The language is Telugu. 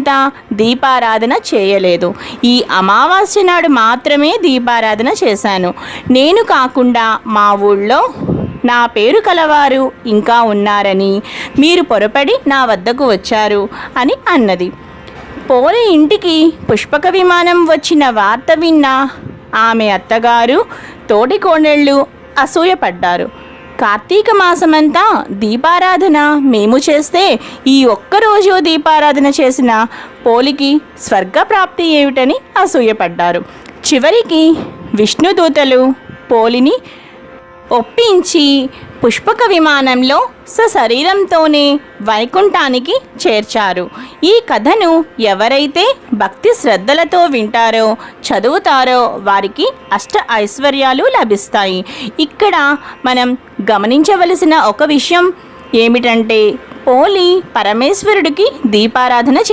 అంతా దీపారాధన చేయలేదు. ఈ అమావాస్య నాడు మాత్రమే దీపారాధన చేశాను. నేను కాకుండా మా ఊళ్ళో నా పేరు కలవారు ఇంకా ఉన్నారని మీరు పొరపడి నా వద్దకు వచ్చారు అని అన్నది. పోలి ఇంటికి పుష్పక విమానం వచ్చిన వార్త విన్న ఆమె అత్తగారు, తోటి కోడళ్ళు అసూయపడ్డారు. కార్తీక మాసమంతా దీపారాధన మేము చేస్తే ఈ ఒక్కరోజు దీపారాధన చేసిన పోలికి స్వర్గప్రాప్తి ఏమిటని అసూయపడ్డారు. చివరికి విష్ణుదూతలు పోలిని ఒప్పించి పుష్పక విమానంలో సశరీరంతోనే వైకుంఠానికి చేర్చారు. ఈ కథను ఎవరైతే భక్తి శ్రద్ధలతో వింటారో, చదువుతారో వారికి అష్ట ఐశ్వర్యాలు లభిస్తాయి. ఇక్కడ మనం గమనించవలసిన ఒక విషయం ఏమిటంటే, పోలి పరమేశ్వరుడికి దీపారాధన